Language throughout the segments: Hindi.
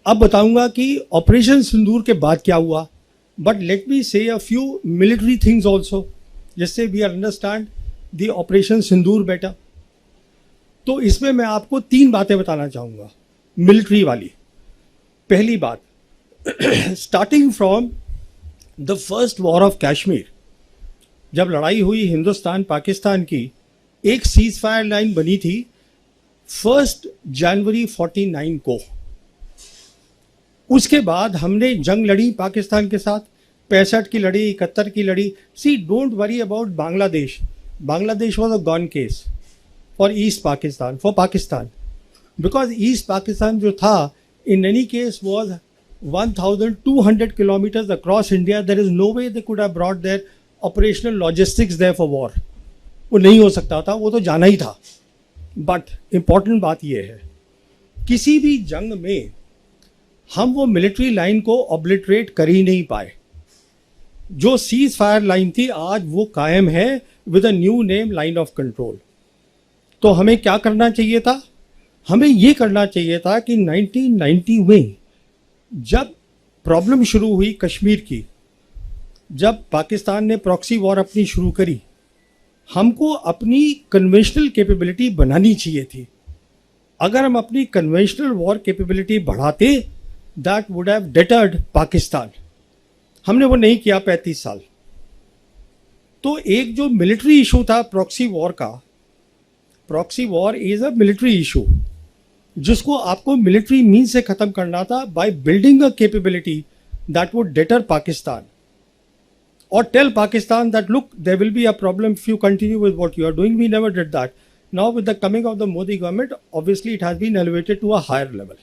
अब बताऊंगा कि ऑपरेशन सिंदूर के बाद क्या हुआ, but let me say a few military things also, जिससे we understand the operation Sindoor better. तो इसमें मैं आपको 3 बातें बताना चाहूँगा मिलिट्री वाली। पहली बात, starting from the first war of Kashmir, जब लड़ाई हुई हिंदुस्तान पाकिस्तान की, एक सीज फायर लाइन बनी थी 1 जनवरी 49 को। उसके बाद हमने जंग लड़ी पाकिस्तान के साथ, 65 की लड़ी, 71 की लड़ी। See don't worry about Bangladesh, Bangladesh was a gone case for east Pakistan, for Pakistan, because east Pakistan जो था in any case was 1200 kilometers across India. There is no way they could have brought their operational logistics there for war. वो नहीं हो सकता था, वो तो जाना ही था। बट इम्पॉर्टेंट बात ये है, किसी भी जंग में हम वो मिलिट्री लाइन को ऑब्लिटरेट कर ही नहीं पाए। जो सीज फायर लाइन थी आज वो कायम है with a new name, line of control. तो हमें क्या करना चाहिए था? हमें ये करना चाहिए था कि 1990 में जब प्रॉब्लम शुरू हुई कश्मीर की, जब पाकिस्तान ने प्रॉक्सी वॉर अपनी शुरू करी, हमको अपनी कन्वेंशनल कैपेबिलिटी बनानी चाहिए थी। अगर हम अपनी कन्वेंशनल वॉर कैपेबिलिटी बढ़ाते, that would have deterred Pakistan. हमने वो नहीं किया 35 साल। तो एक जो मिलिट्री इशू था प्रॉक्सी वॉर का, proxy war is a military issue, जिसको आपको मिलिट्री मीन से खत्म करना था by building a capability that would deter Pakistan और tell Pakistan that look there will be a problem if you continue with what you are doing. We never did that. Now with the coming off the Modi government, obviously it has been elevated to a higher level.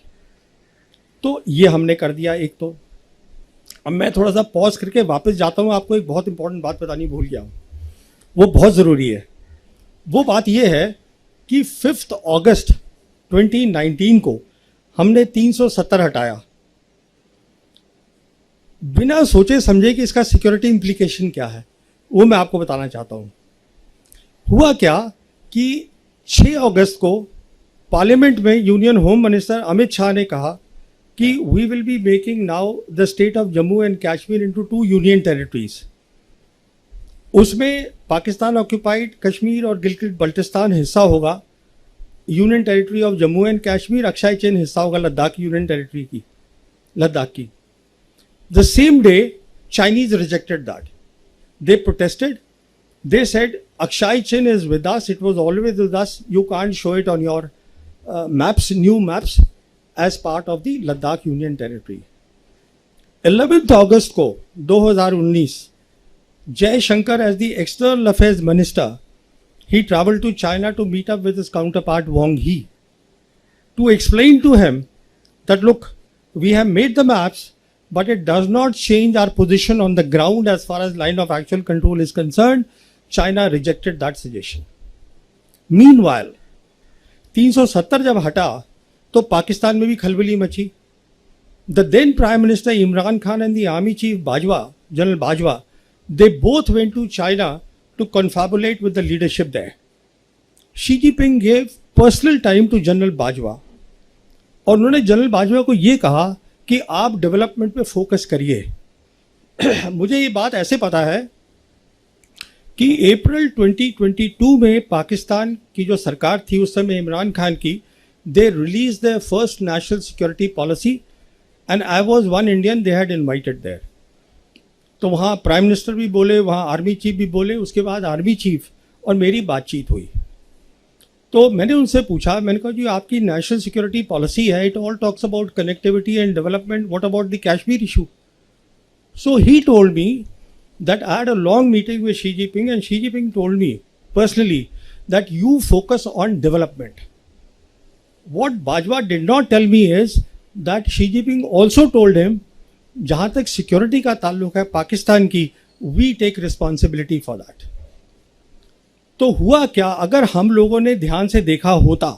तो ये हमने कर दिया एक। तो अब मैं थोड़ा सा पॉज करके वापस जाता हूँ, आपको एक बहुत इंपॉर्टेंट बात बतानी भूल गया हूँ, वो बहुत ज़रूरी है। वो बात ये है कि 5 अगस्त 2019 को हमने 370 हटाया, बिना सोचे समझे कि इसका सिक्योरिटी इम्प्लीकेशन क्या है, वो मैं आपको बताना चाहता हूँ। हुआ क्या कि 6 अगस्त को पार्लियामेंट में union home minister Amit Shah ने कहा कि we will be making now the state of Jammu and Kashmir into 2 union territories. उसमें पाकिस्तान ऑक्यूपाइड कश्मीर और गिलगित बल्टिस्तान हिस्सा होगा, union territory of Jammu and Kashmir, Aksai Chin हिस्सा होगा लद्दाख यूनियन टेरिटरी की, लद्दाख की। The same day Chinese rejected that, they protested, they said Aksai Chin is with us, it was always with us, you can't show it on your maps, new maps as part of the Ladakh union territory. 11 अगस्त को 2019 Jaishankar, as the External Affairs Minister, he travelled to China to meet up with his counterpart Wang Yi to explain to him that look, we have made the maps, but it does not change our position on the ground as far as line of actual control is concerned. China rejected that suggestion. Meanwhile, 370 जब हटा तो पाकिस्तान में भी खलबली मची। The then Prime Minister Imran Khan and the Army Chief Bajwa, General Bajwa, they both went to China to confabulate with the leadership there. Xi Jinping gave personal time to General Bajwa और उन्होंने जनरल बाजवा को ये कहा कि आप डेवलपमेंट पे फोकस करिए। मुझे ये बात ऐसे पता है कि अप्रैल 2022 में पाकिस्तान की जो सरकार थी उस समय इमरान खान की, they release the first national security policy and I was one Indian they had invited there. तो वहाँ प्राइम मिनिस्टर भी बोले, वहाँ आर्मी चीफ भी बोले, उसके बाद आर्मी चीफ और मेरी बातचीत हुई। तो मैंने उनसे पूछा, मैंने कहा जी आपकी नेशनल सिक्योरिटी पॉलिसी है, it all talks about connectivity and development, what about the Kashmir issue? So he told me that I had a long meeting with Xi Jinping and Xi Jinping told me personally that you focus on development. What Bajwa did not tell me is that Xi Jinping also told him, जहाँ तक सिक्योरिटी का ताल्लुक है पाकिस्तान की, we take responsibility for that. तो हुआ क्या, अगर हम लोगों ने ध्यान से देखा होता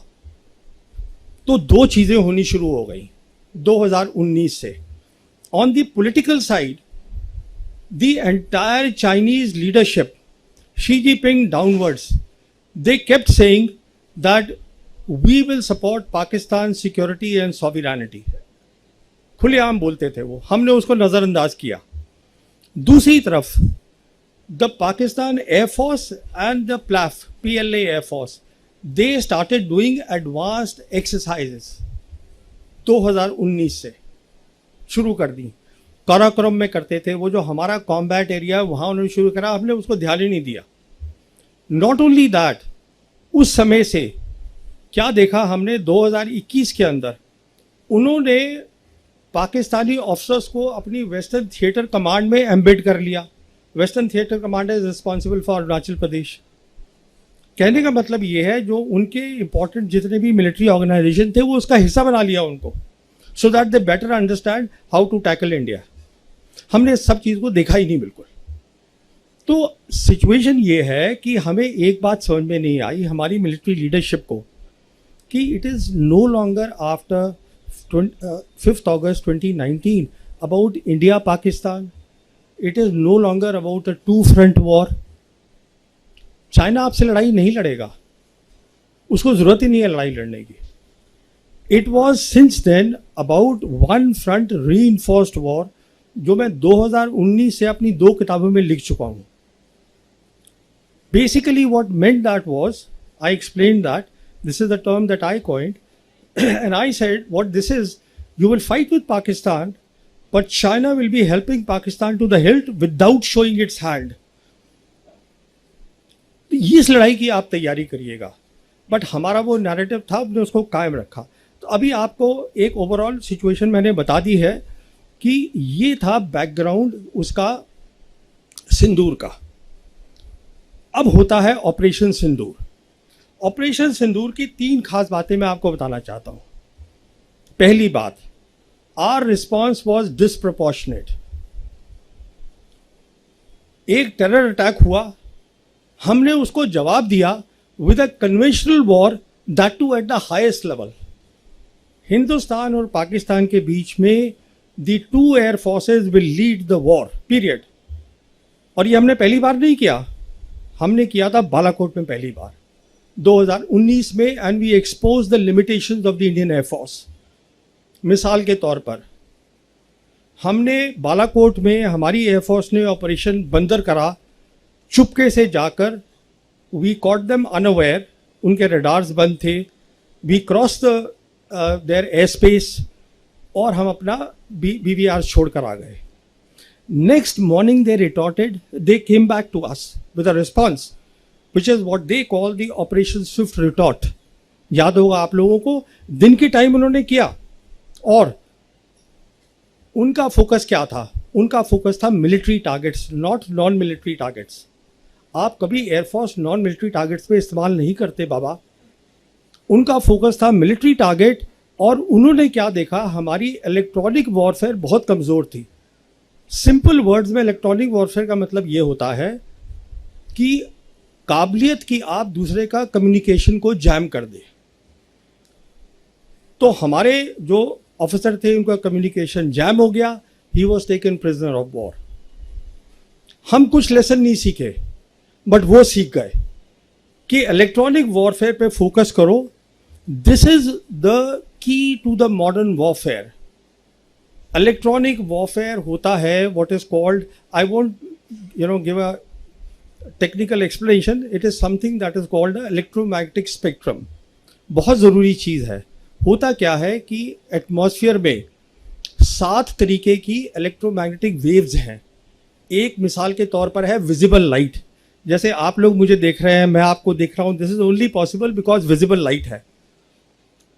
तो 2 चीज़ें होनी शुरू हो गई 2019 से। On the political side, the entire Chinese leadership, Xi Jinping downwards, they kept saying that we will support Pakistan security and sovereignty. खुलेआम बोलते थे वो, हमने उसको नज़रअंदाज किया। दूसरी तरफ the Pakistan air force and the PLAAF PLA air force, they started doing advanced exercises 2019 से शुरू कर दी। काराकोरम में करते थे, वो जो हमारा कॉम्बैट एरिया वहाँ उन्होंने शुरू करा, हमने उसको ध्यान ही नहीं दिया। नॉट ओनली दैट, उस समय से क्या देखा हमने 2021 के अंदर उन्होंने पाकिस्तानी ऑफिसर्स को अपनी वेस्टर्न थिएटर कमांड में एम्बेड कर लिया। Western theatre command is responsible for Arunachal Pradesh. कहने का मतलब ये है जो उनके इंपॉर्टेंट जितने भी मिलिट्री ऑर्गेनाइजेशन थे वो उसका हिस्सा बना लिया उनको, so that they better understand how to tackle India. हमने सब चीज़ को देखा ही नहीं बिल्कुल। तो सिचुएशन ये है कि हमें एक बात समझ में नहीं आई हमारी मिलिट्री लीडरशिप को कि it is no longer after 5th August 2019 about India Pakistan, it is no longer about a 2 front war. China आपसे लड़ाई नहीं लड़ेगा, उसको ज़रूरत ही नहीं है लड़ाई लड़ने की। It was since then about 1 front reinforced war, जो मैं 2019 से अपनी 2 किताबों में लिख चुका हूँ। Basically what meant that was, I explain that this is the term that I coined and I said what this is, you will fight with Pakistan but China will be helping Pakistan to the hilt without showing its hand। इस लड़ाई की आप तैयारी करिएगा, बट हमारा वो नैरेटिव था, हमने उसको कायम रखा। तो अभी आपको एक ओवरऑल सिचुएशन मैंने बता दी है कि ये था बैकग्राउंड उसका सिंदूर का। अब होता है ऑपरेशन सिंदूर। ऑपरेशन सिंदूर की 3 खास बातें मैं आपको बताना चाहता हूं। पहली बात, आवर रिस्पॉन्स वॉज डिसप्रोपोर्शनेट। एक टेरर अटैक हुआ, हमने उसको जवाब दिया with a conventional war, that too at the highest level. Hindustan और पाकिस्तान के बीच में the 2 air forces will lead the war period. और ये हमने पहली बार नहीं किया, हमने किया था बालाकोट में पहली बार 2019 में, and we expose the limitations of the Indian air force. मिसाल के तौर पर हमने बालाकोट में हमारी एयरफोर्स ने ऑपरेशन बंदर करा, चुपके से जाकर वी कॉट देम अनअवेयर, उनके रडार्स बंद थे, we cross the their air space और हम अपना BVR छोड़कर आ गए। Next morning they retorted, they came back to us with a response which is what they call the Operation Swift Retort। याद होगा आप लोगों को, दिन के टाइम उन्होंने किया। और उनका फोकस क्या था? उनका फोकस था military targets, not non military targets. आप कभी एयरफोर्स नॉन मिलिट्री टारगेट्स पे इस्तेमाल नहीं करते बाबा। उनका फोकस था मिलिट्री टारगेट। और उन्होंने क्या देखा, हमारी इलेक्ट्रॉनिक वॉरफेयर बहुत कमज़ोर थी। सिंपल वर्ड्स में इलेक्ट्रॉनिक वॉरफेयर का मतलब ये होता है कि काबिलियत की आप दूसरे का कम्युनिकेशन को जैम कर दे। तो हमारे जो ऑफिसर थे उनका कम्युनिकेशन जैम हो गया, he was taken prisoner of war. हम कुछ लेसन नहीं सीखे, बट वो सीख गए कि इलेक्ट्रॉनिक वॉरफेयर पे फोकस करो। This is the key to the modern warfare. Electronic warfare होता है what is called, I won't give a technical explanation, it is something that is called electromagnetic spectrum. बहुत ज़रूरी चीज़ है। होता क्या है कि एटमॉस्फेयर में 7 तरीके की इलेक्ट्रोमैग्नेटिक वेव्स हैं। एक मिसाल के तौर पर है विजिबल लाइट। जैसे आप लोग मुझे देख रहे हैं, मैं आपको देख रहा हूँ, this is only possible because visible light है।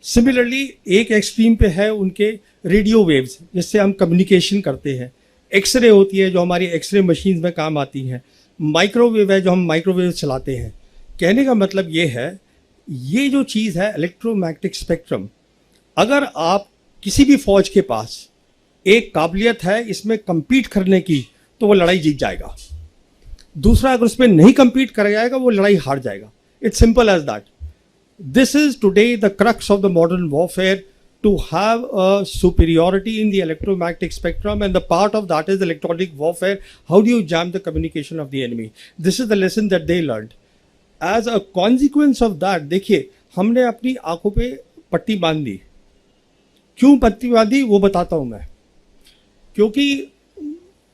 सिमिलरली एक एक्सट्रीम पे है उनके रेडियो वेव्स, जिससे हम कम्युनिकेशन करते हैं। एक्सरे होती है जो हमारी एक्सरे मशीन में काम आती हैं। माइक्रोवेव है जो हम माइक्रोवेव चलाते हैं। कहने का मतलब ये है, ये जो चीज़ है इलेक्ट्रोमैग्नेटिक स्पेक्ट्रम, अगर आप किसी भी फौज के पास एक काबिलियत है इसमें compete करने की, तो वो लड़ाई जीत जाएगा। दूसरा अगर उसमें नहीं compete कर जाएगा वो लड़ाई हार जाएगा। It's simple as that. This is today the crux of the modern warfare, to have a superiority in the electromagnetic spectrum, and the part of that is electronic warfare. How do you jam the communication of the enemy? This is the lesson that they learned. As a consequence of that, देखिए हमने अपनी आंखों पे पट्टी बांध दी। क्यों पट्टी बांधी वो बताता हूँ मैं। क्योंकि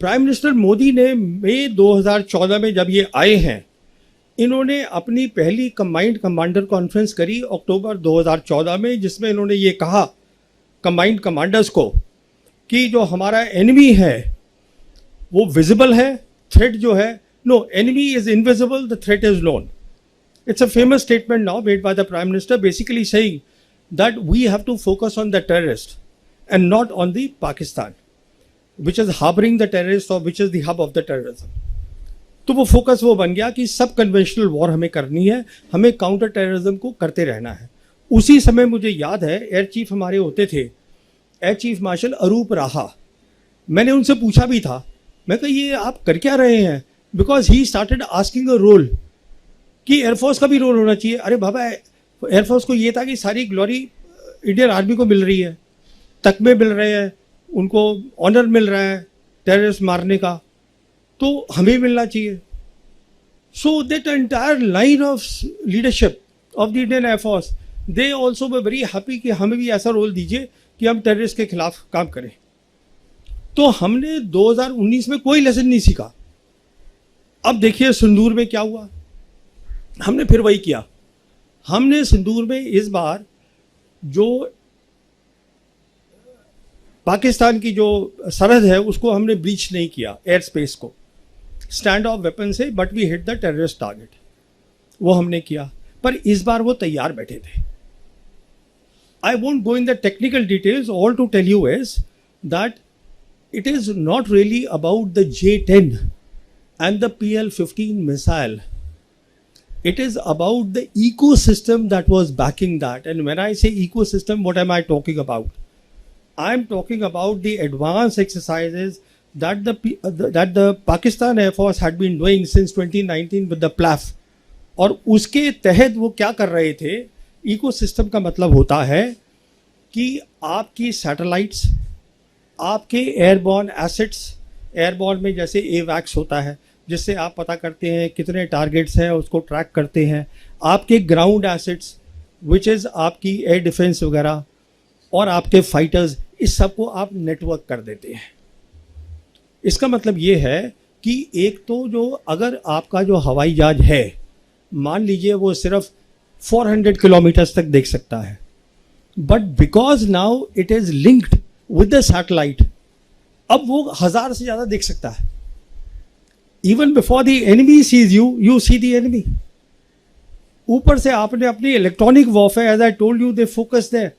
प्राइम मिनिस्टर मोदी ने मई 2014 में जब ये आए हैं, इन्होंने अपनी पहली कंबाइंड कमांडर कॉन्फ्रेंस करी अक्टूबर 2014 में, जिसमें इन्होंने ये कहा कंबाइंड कमांडर्स को कि जो हमारा एनिमी है वो विजिबल है, थ्रेट जो है, no, enemy is invisible, the threat is known. It's a famous statement now made by the Prime Minister, basically saying that we have to focus on the terrorist and not on the Pakistan, which is harboring the terrorists or which is the hub of the terrorism. तो वो फोकस वो बन गया कि सब कन्वेंशनल वॉर हमें करनी है, हमें काउंटर टेररिज्म को करते रहना है. उसी समय मुझे याद है एयर चीफ हमारे होते थे, एयर चीफ मार्शल अरूप राहा. मैंने उनसे पूछा भी था, मैं कहा ये आप कर क्या रहे हैं, because he started asking a role कि एयरफोर्स का भी रोल होना चाहिए. अरे बाबा, एयरफोर्स को ये था कि सारी ग्लोरी इंडियन आर्मी को मिल रही है, तकमे मिल रहे हैं, उनको ऑनर मिल रहा है टेररिस्ट मारने का, तो हमें मिलना चाहिए. So that entire line of leadership of the Indian air force, they also way very happy कि हमें भी ऐसा रोल दीजिए कि हम टेररिस्ट के खिलाफ काम करें. तो हमने 2019 में कोई लेसन नहीं सीखा. अब देखिए सिंदूर में क्या हुआ, हमने फिर वही किया. हमने सिंदूर में इस बार जो पाकिस्तान की जो सरहद है उसको हमने ब्रीच नहीं किया, एयर स्पेस को स्टैंड ऑफ वेपन से, but we hit the terrorist target, वो हमने किया. पर इस बार वो तैयार बैठे थे. I won't go in the technical details, all to tell you is that it is not really about the J-10 and the PL-15 missile. It is about the ecosystem that was backing that. And when I say ecosystem, what am I talking about? I am talking about the advanced exercises that the Pakistan Air Force had been doing since 2019 with the PLAF. और उसके तहत वो क्या कर रहे थे, इकोसिस्टम का मतलब होता है कि आपकी सैटेलाइट्स, आपके एयरबॉर्न एसेट्स, एयरबॉर्न में जैसे AWACS होता है जिससे आप पता करते हैं कितने टारगेट्स हैं, उसको ट्रैक करते हैं, आपके ग्राउंड एसेट्स विच इज़ आपकी एयर डिफेंस वगैरह, और आपके फाइटर्स, इस सब को आप नेटवर्क कर देते हैं. इसका मतलब ये है कि एक तो जो अगर आपका जो हवाई जहाज है, मान लीजिए वो सिर्फ 400 किलोमीटर्स तक देख सकता है, but because now it is linked with the satellite, अब वो 1000 से ज़्यादा देख सकता है. Even before the enemy sees you, you see the enemy. ऊपर से आपने अपनी electronic warfare, as I told you, they focused there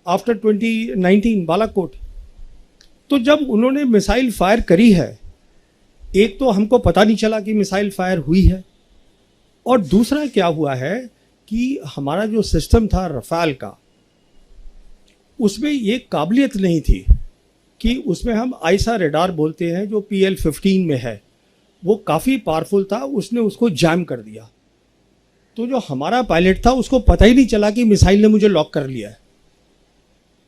after 2019 Balakot. तो जब उन्होंने मिसाइल फायर करी है, एक तो हमको पता नहीं चला कि मिसाइल फायर हुई है, और दूसरा क्या हुआ है कि हमारा जो सिस्टम था रफाल का, उसमें ये काबिलियत नहीं थी कि उसमें हम आइसा रेडार बोलते हैं जो PL-15 में है, वो काफ़ी पावरफुल था, उसने उसको जैम कर दिया. तो जो हमारा पायलट था उसको पता ही नहीं चला कि मिसाइल ने मुझे लॉक कर लिया है.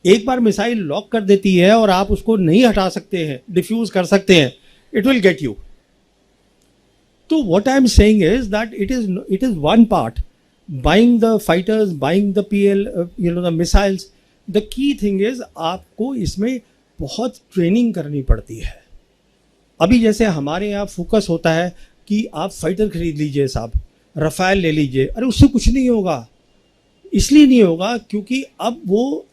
एक बार मिसाइल लॉक कर देती है और आप उसको नहीं हटा सकते हैं, डिफ्यूज कर सकते हैं, इट विल गेट यू. तो what I am saying is that it is one part, buying the fighters, buying the PL, the missiles. The key thing is आपको इसमें बहुत ट्रेनिंग करनी पड़ती है. अभी जैसे हमारे यहाँ फोकस होता है कि आप फाइटर खरीद लीजिए साहब, रफाल ले लीजिए, अरे उससे कुछ नहीं होगा. इसलिए नहीं होगा क्योंकि अब वो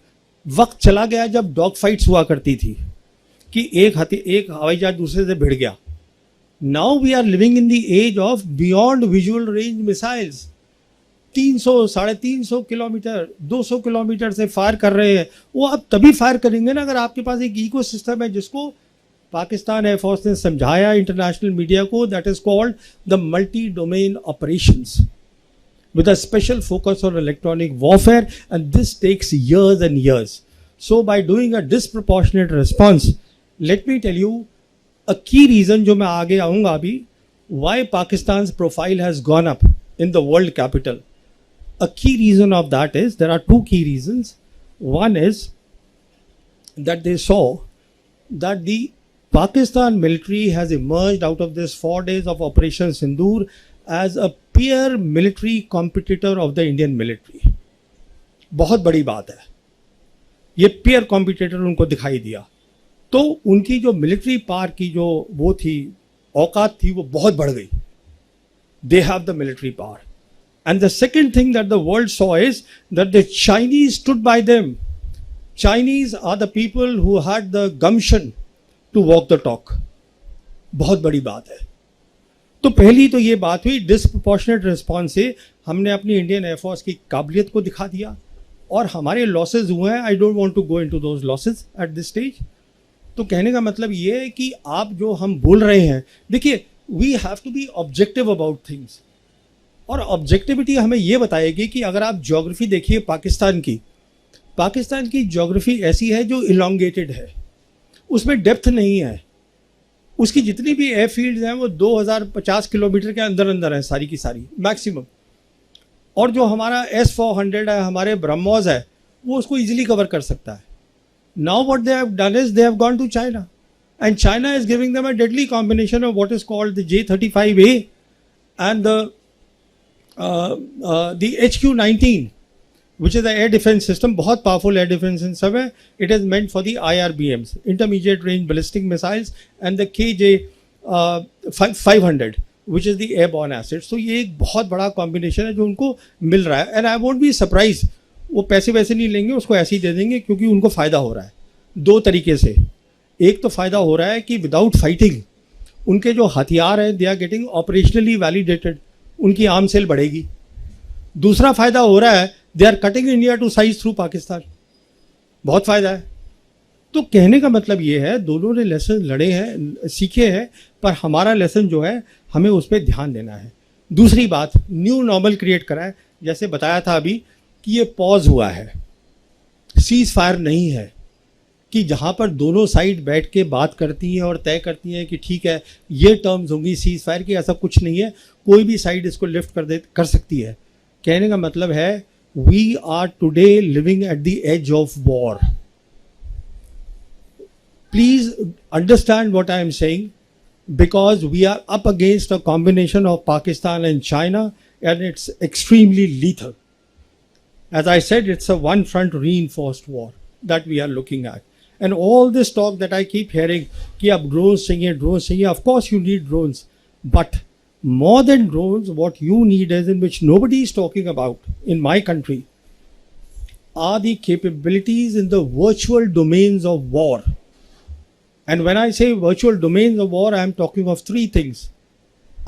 वक्त चला गया जब डॉग फाइट्स हुआ करती थी कि एक हवाई जहाज दूसरे से भिड़ गया. Now we are living in the as of beyond visual range missiles. 300, 350 kilometre, 200 kilometre से फायर कर रहे हैं. वो आप तभी फायर करेंगे ना अगर आपके पास एक इको सिस्टम है जिसको पाकिस्तान एयरफोर्स ने समझाया इंटरनेशनल मीडिया को, that is called the multi domain operations with a special focus on electronic warfare, and this takes years and years. So by doing a disproportionate response, let me tell you a key reason जो मैं आगे आऊँगा अभी, why Pakistan's profile has gone up in the world capital. A key reason of that is, there are two key reasons. One is that they saw that the Pakistan military has emerged out of this 4 days of Operation Sindoor as a peer military competitor of the Indian military. बहुत बड़ी बात है, ये peer competitor उनको दिखाई दिया. तो उनकी जो मिलिट्री पावर की जो वो थी, औकात थी, वो बहुत बढ़ गई. They have the military power. And the second thing that the world saw is that the Chinese stood by them. Chinese are the people who had the gumption to walk the talk. बहुत बड़ी बात है. तो पहली तो ये बात हुई, डिसप्रोपोर्शनेट रिस्पॉन्स से हमने अपनी इंडियन एयरफोर्स की काबिलियत को दिखा दिया और हमारे लॉसेज हुए हैं. I don't want to go into those losses at this stage. तो कहने का मतलब ये है कि आप जो हम बोल रहे हैं, देखिए, we have to be objective about things. और ऑब्जेक्टिविटी हमें ये बताएगी कि अगर आप ज्योग्राफी देखिए पाकिस्तान की ज्योग्राफी ऐसी है जो इलोंगेटेड है, उसमें डेप्थ नहीं है. उसकी जितनी भी एयरफील्ड्स हैं वो 2050 किलोमीटर के अंदर अंदर हैं सारी की सारी मैक्सिमम. और जो हमारा S-400 है, हमारे ब्रह्मोस है, वो उसको इजीली कवर कर सकता है. Now what they have done is they have gone to China, and China is giving them a deadly combination of what is called the J-35A and the HQ-19, which is the air defense system. बहुत powerful air defense system है. It is meant for the IRBMs, intermediate range ballistic missiles, and the KJ-500, which is the airborne assets. तो ये एक बहुत बड़ा combination है जो उनको मिल रहा है. And I won't be surprised, वो पैसे वैसे नहीं लेंगे, उसको ऐसे ही दे देंगे क्योंकि उनको फ़ायदा हो रहा है दो तरीके से. एक तो फ़ायदा हो रहा है कि विदाउट फाइटिंग उनके जो हथियार हैं they are getting operationally validated, उनकी आर्म सेल बढ़ेगी. दूसरा फ़ायदा हो रहा है, they are cutting India to size through Pakistan. बहुत फ़ायदा है. तो कहने का मतलब ये है, दोनों ने लेसन लड़े हैं, सीखे हैं, पर हमारा लेसन जो है हमें उस पर ध्यान देना है. दूसरी बात, न्यू नॉर्मल क्रिएट करा है. जैसे बताया था अभी कि ये पॉज हुआ है, सीज फायर नहीं है कि जहाँ पर दोनों साइड बैठ के बात करती हैं और तय करती हैं कि ठीक है ये टर्म्स होंगी सीज फायर की. ऐसा कुछ नहीं है, कोई भी साइड इसको लिफ्ट कर सकती है. कहने का मतलब है we are today living at the as of war. Please understand what I am saying, because we are up against a combination of Pakistan and China and it's extremely lethal. As I said, it's a one-front reinforced war that we are looking at. And all this talk that I keep hearing, कि अब drones चाहिए, of course you need drones. But more than drones, what you need is, in which nobody is talking about in my country, are the capabilities in the virtual domains of war. And when I say virtual domains of war, I am talking of three things.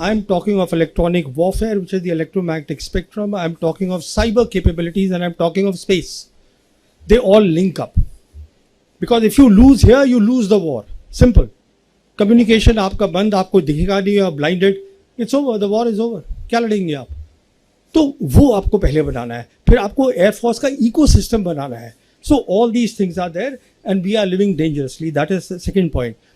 I am talking of electronic warfare, which is the electromagnetic spectrum. I am talking of cyber capabilities, and I am talking of space. They all link up. Because if you lose here, you lose the war. Simple. Communication आपका बंद, आपको दिखेगा नहीं, आप blinded. It's over. The war is over. क्या लड़ेंगे आप? तो वो आपको पहले बनाना है. फिर आपको एयरफोर्स का ecosystem बनाना है. So all these things are there, and we are living dangerously. That is the second point.